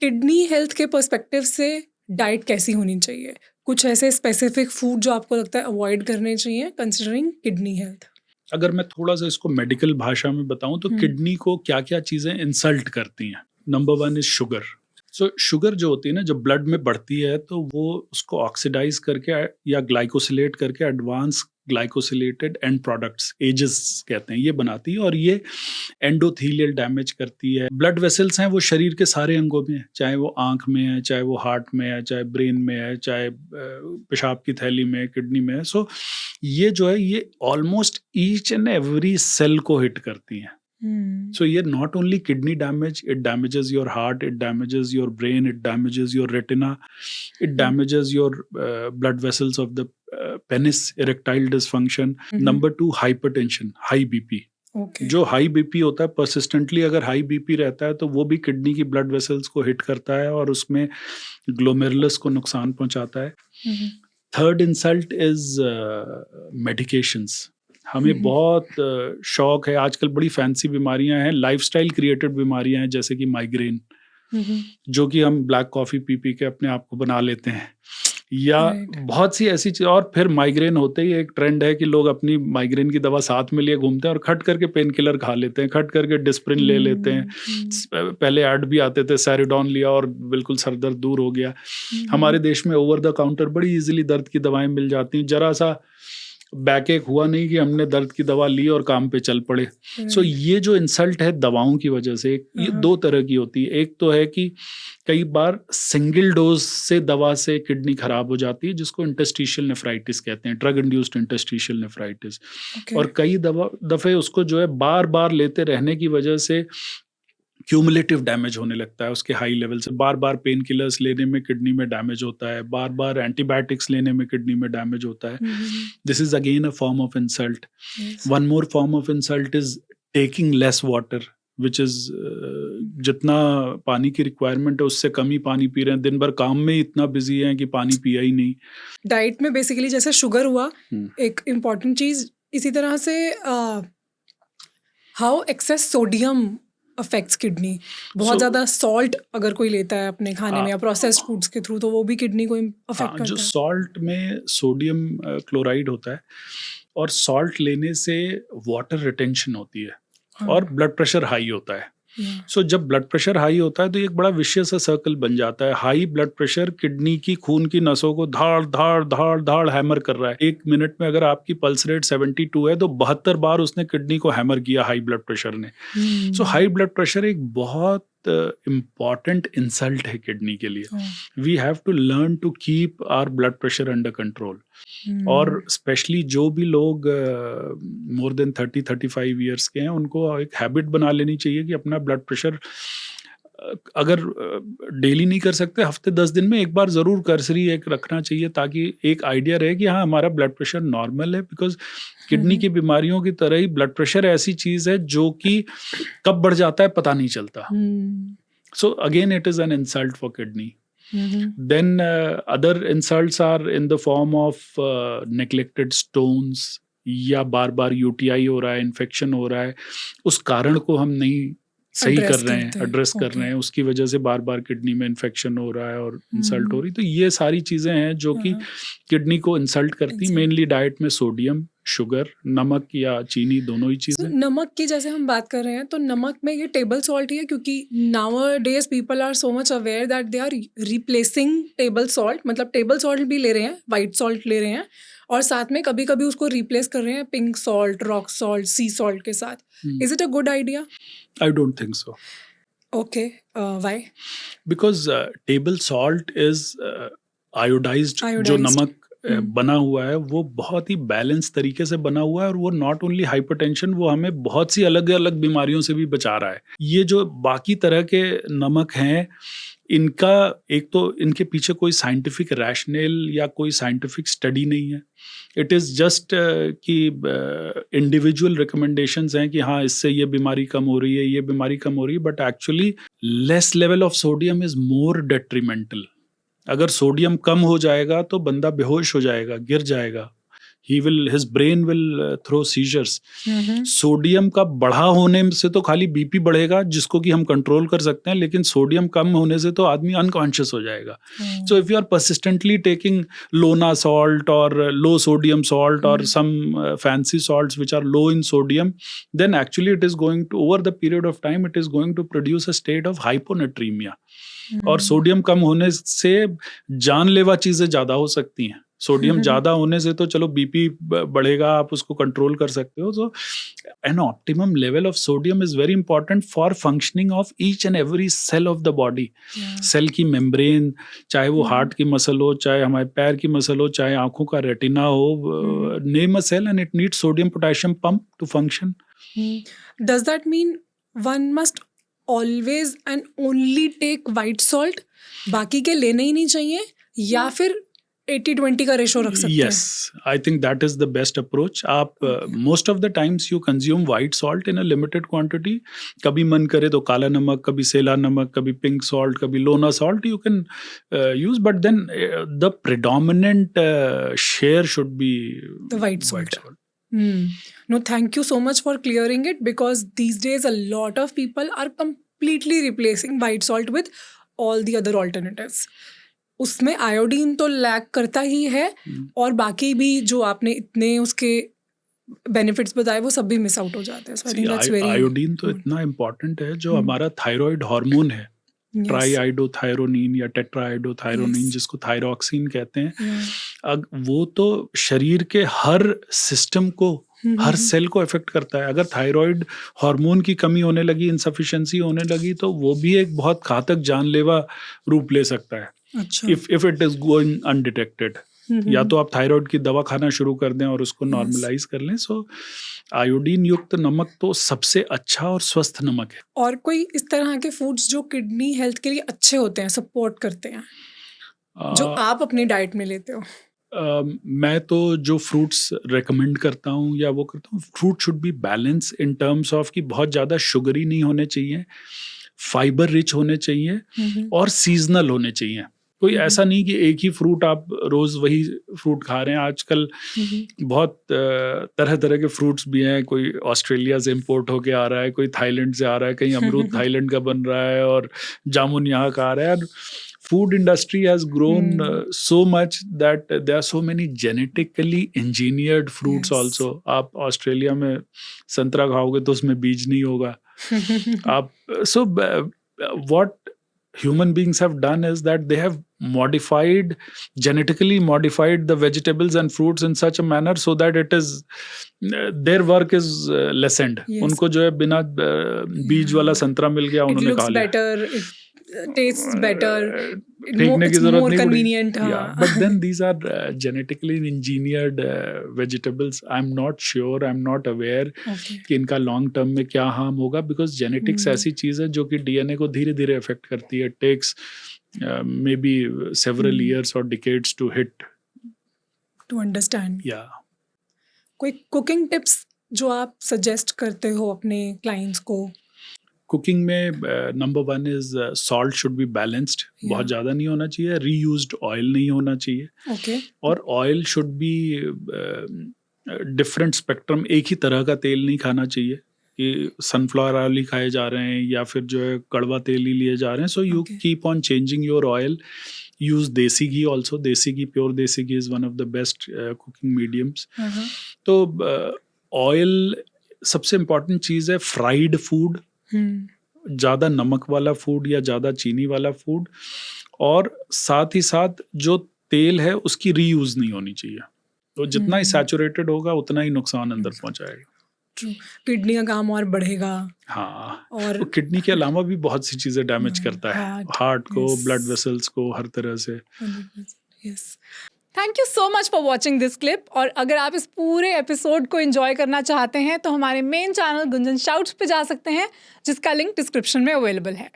Kidney health के perspective से diet कैसी होनी चाहिए? कुछ ऐसे स्पेसिफिक फूड जो आपको लगता है अवॉइड करने चाहिए कंसिडरिंग किडनी हेल्थ? अगर मैं थोड़ा सा इसको मेडिकल भाषा में बताऊं तो किडनी को क्या क्या चीज़ें इंसल्ट करती हैं। Number one is sugar. So sugar जो होती है ना, जब ब्लड में बढ़ती है तो वो उसको ऑक्सीडाइज करके या ग्लाइकोसिलेट करके advance glycosylated end products, AGEs कहते हैं, ये बनाती है और ये एंडोथीलियल डैमेज करती है। ब्लड वेसल्स हैं वो शरीर के सारे अंगों में है, चाहे वो आंख में है, चाहे वो हार्ट में है, चाहे ब्रेन में है, चाहे पेशाब की थैली में, किडनी में है। सो ये जो है ये almost each and every cell को हिट करती हैं। So ये not only kidney damage, it damages your heart, it damages your brain, it damages your retina, it damages your blood vessels of the penis, erectile dysfunction. Number 2, hypertension, high BP. Okay. जो high BP होता है, persistently अगर high BP रहता है तो वो भी kidney की ब्लड वेसल्स को हिट करता है और उसमें ग्लोमेरुलस को नुकसान पहुंचाता है। Third insult is medications. हमें बहुत शौक है, आजकल बड़ी फैंसी बीमारियां हैं, लाइफस्टाइल क्रिएटेड बीमारियां हैं, जैसे कि माइग्रेन, जो कि हम ब्लैक कॉफ़ी पी पी के अपने आप को बना लेते हैं, या बहुत सी ऐसी चीज़। और फिर माइग्रेन होते ही एक ट्रेंड है कि लोग अपनी माइग्रेन की दवा साथ में लिए घूमते हैं और खट करके पेन किलर खा लेते हैं, खट करके डिस्प्रिन ले लेते हैं। पहले ऐड भी आते थे, सैरिडॉन लिया और बिल्कुल सर दर्द दूर हो गया। हमारे देश में ओवर द काउंटर बड़ी इजीली दर्द की दवाएं मिल जाती हैं। जरा सा बैक एक हुआ नहीं कि हमने दर्द की दवा ली और काम पे चल पड़े। सो ये जो इंसल्ट है दवाओं की वजह से, ये दो तरह की होती है। एक तो है कि कई बार सिंगल डोज से दवा से किडनी खराब हो जाती है, जिसको इंटस्टिशियल नेफ्राइटिस कहते हैं, ड्रग इंड्यूस्ड इंटस्टिशियल नेफ्राइटिस। और कई दफे उसको जो है बार बार लेते रहने की वजह से क्यूमुलेटिव डैमेज होने लगता है उसके हाई लेवल से। बार बार पेन किलर्स लेने में किडनी में डैमेज होता है, बार बार एंटीबायोटिक्स लेने में किडनी में डैमेज होता है। This is again a form of insult. One more form of insult is taking less water, which is जितना पानी की रिक्वायरमेंट है उससे कम ही पानी पी रहे हैं। दिन भर काम में इतना बिजी है कि पानी पिया ही नहीं। डाइट में बेसिकली जैसे शुगर हुआ एक इम्पॉर्टेंट चीज, इसी तरह से how access sodium affects kidney. बहुत ज़्यादा सॉल्ट अगर कोई लेता है अपने खाने में या प्रोसेस्ड फूड्स के थ्रू, तो वो भी किडनी को अफेक्ट करता है। जो सॉल्ट में सोडियम क्लोराइड होता है, और सॉल्ट लेने से वाटर रिटेंशन होती है और ब्लड प्रेशर हाई होता है। सो जब ब्लड प्रेशर हाई होता है तो एक बड़ा विशियस सर्कल बन जाता है। हाई ब्लड प्रेशर किडनी की खून की नसों को धाड़ धाड़ धाड़ धाड़ हैमर कर रहा है। एक मिनट में अगर आपकी पल्स रेट 72 है तो 72 बार उसने किडनी को हैमर किया हाई ब्लड प्रेशर ने। सो हाई ब्लड प्रेशर एक बहुत इम्पॉर्टेंट इंसल्ट है किडनी के लिए। We have to learn to keep our blood pressure under control. और स्पेशली जो भी लोग मोर देन 30-35 ईयर्स के हैं, उनको एक हैबिट बना लेनी चाहिए कि अपना ब्लड प्रेशर अगर डेली नहीं कर सकते, हफ्ते 10 दिन में एक बार ज़रूर कर्सरी एक रखना चाहिए, ताकि एक आइडिया रहे कि हाँ हमारा ब्लड प्रेशर नॉर्मल है। बिकॉज किडनी की बीमारियों की तरह ही ब्लड प्रेशर ऐसी चीज़ है जो कि कब बढ़ जाता है पता नहीं चलता। So again it is an insult for kidney. Then other insults are in the form of neglected stones, या बार बार UTI हो रहा है, इन्फेक्शन हो रहा है, उस कारण को हम नहीं सही कर रहे हैं, एड्रेस कर रहे हैं, उसकी वजह से बार बार किडनी में इन्फेक्शन हो रहा है और इंसल्ट हो रही। तो ये सारी चीज़ें हैं जो कि किडनी को इंसल्ट करती। मेनली डाइट में सोडियम, शुगर, नमक या चीनी, दोनों ही चीज़ें। नमक की जैसे हम बात कर रहे हैं, तो नमक में ये टेबल सॉल्ट ही है, क्योंकि nowadays people are so much aware that they are replacing table salt. मतलब टेबल सॉल्ट भी ले रहे हैं, वाइट सॉल्ट ले रहे हैं, और साथ में कभी कभी उसको रिप्लेस कर रहे हैं पिंक सॉल्ट, रॉक सॉल्ट, सी सॉल्ट के साथ। Is it a good idea? I don't think so. Okay, why? Because table salt is iodised. जो नमक बना हुआ है वो बहुत ही बैलेंस तरीके से बना हुआ है, और वो नॉट ओनली हाइपरटेंशन, वो हमें बहुत सी अलग अलग बीमारियों से भी बचा रहा है। ये जो बाकी तरह के नमक हैं, इनका एक तो इनके पीछे कोई साइंटिफिक रैशनल या कोई साइंटिफिक स्टडी नहीं है। इट इज़ जस्ट कि इंडिविजुअल रिकमेंडेशंस हैं कि हाँ इससे ये बीमारी कम हो रही है, ये बीमारी कम हो रही है, but actually less level of sodium is more detrimental. अगर सोडियम कम हो जाएगा तो बंदा बेहोश हो जाएगा, गिर जाएगा, his brain will throw seizures. Sodium का बढ़ा होने से तो खाली बीपी बढ़ेगा जिसको कि हम कंट्रोल कर सकते हैं, लेकिन सोडियम कम होने से तो आदमी अनकॉन्शियस हो जाएगा. So if you are persistently taking Lona salt or low sodium salt or some fancy salts which are low in sodium, then actually it is going to, over the period of time, it is going to produce a state of hyponatremia. और sodium कम होने से जानलेवा चीजें ज्यादा हो सकती हैं. Sodium ज्यादा होने से तो चलो बीपी बढ़ेगा, आप उसको कंट्रोल कर सकते हो. So an optimum level of sodium is very important for functioning of each and every cell of the body. Cell की मेम्ब्रेन, चाहे वो हार्ट की मसल हो, चाहे हमारे पैर की मसल हो, चाहे आंखों का रेटिना हो, name a cell and it needs sodium potassium pump to function. Does that mean one must always and only take white salt, बाकी के लेने ही नहीं चाहिए, या फिर 80-20 का रेशो रख सकते हैं? Yes, I think that is the best approach. आप most of the times you consume white salt in a limited quantity. कभी मन करे तो काला नमक, कभी सेला नमक, कभी pink salt, कभी Lona salt you can use, but then the predominant share should be the white salt. No, thank you so much for clearing it, because these days a lot of people are completely replacing white salt with all the other alternatives. उसमें iodine तो lack करता ही है, और बाकी भी जो आपने इतने उसके बेनिफिट्स बताए वो सब भी मिस आउट हो जाते हैं. So I think that's very iodine तो इतना इम्पोर्टेंट है, जो हमारा थायराइड हार्मोन है, ट्राईआइडोथायरोनिन या टेट्राआइडोथायरोनिन, जिसको थायरोक्सिन कहते हैं, वो तो शरीर के हर सिस्टम को, हर सेल को इफेक्ट करता है. अगर थायराइड हार्मोन की कमी होने लगी, इनसफिशिएंसी होने लगी, तो वो भी एक बहुत घातक जानलेवा रूप ले सकता है. अच्छा. If it is going undetected. या तो आप थायराइड की दवा खाना शुरू कर दें और उसको नॉर्मलाइज कर लें. सो आयोडीन युक्त नमक तो सबसे अच्छा और स्वस्थ नमक है. और कोई इस तरह के फूड्स जो किडनी हेल्थ के लिए अच्छे होते हैं, सपोर्ट करते हैं, जो आप अपनी डाइट में लेते हो? मैं तो जो फ्रूट्स रेकमेंड करता हूँ या वो करता हूँ, fruit should be balance in terms of कि बहुत ज़्यादा शुगरी नहीं होने चाहिए, फाइबर रिच होने चाहिए, और सीजनल होने चाहिए. कोई ऐसा नहीं कि एक ही फ्रूट आप रोज वही फ्रूट खा रहे हैं. आजकल बहुत तरह तरह के फ्रूट्स भी हैं. कोई ऑस्ट्रेलिया से इम्पोर्ट होके आ रहा है, कोई थाईलैंड से आ रहा है, कहीं अमरूद थाईलैंड का बन रहा है और जामुन यहाँ का आ रहा है. Food industry has grown so much that there are so many genetically engineered fruits also. आप ऑस्ट्रेलिया में संतरा खाओगे तो उसमें बीज नहीं होगा. आप so what human beings have done is that they have genetically modified the vegetables and fruits in such a manner so that it is their work is lessened. उनको जो है बिना बीज वाला संतरा मिल गया, उन्होंने खा लिया. Better, tastes better, फेंकने की जरूरत नहीं convenient. But then these are genetically engineered vegetables. I'm not sure, I'm not aware कि इनका लॉन्ग टर्म में क्या हार्म होगा, बिकॉज जेनेटिक्स ऐसी चीज है जो कि डीएनए को धीरे धीरे अफेक्ट करती है. Takes maybe several years or decades to hit to understand. कोई कुकिंग टिप्स जो आप सजेस्ट करते हो अपने क्लाइंट्स को? कुकिंग में number 1 is salt should be balanced. बहुत ज़्यादा नहीं होना चाहिए. रीयूज्ड ऑयल नहीं होना चाहिए. और oil should be different spectrum. एक ही तरह का तेल नहीं खाना चाहिए कि सनफ्लावर ऑयल ही खाए जा रहे हैं या फिर जो है कड़वा तेल ही लिए जा रहे हैं. So you keep on changing your oil. Use desi ghee also. Desi ghee, pure desi ghee is one of the best cooking mediums. तो ऑयल सबसे इम्पॉर्टेंट चीज़ है. फ्राइड फूड, ज़्यादा नमक वाला फूड या ज़्यादा चीनी वाला फूड, और साथ ही साथ जो तेल है उसकी रीयूज नहीं होनी चाहिए. तो जितना ही सैचुरेटेड होगा उतना ही नुकसान अंदर पहुंचाएगा. किडनी का काम और बढ़ेगा. हाँ, और तो किडनी के अलावा भी बहुत सी चीजें डैमेज करता है. हार्ट को, ब्लड वेसल्स को, हर तरह से. Thank you so much for watching this clip. और अगर आप इस पूरे एपिसोड को एंजॉय करना चाहते हैं तो हमारे मेन चैनल गुंजन शाउट्स पे जा सकते हैं, जिसका लिंक डिस्क्रिप्शन में अवेलेबल है.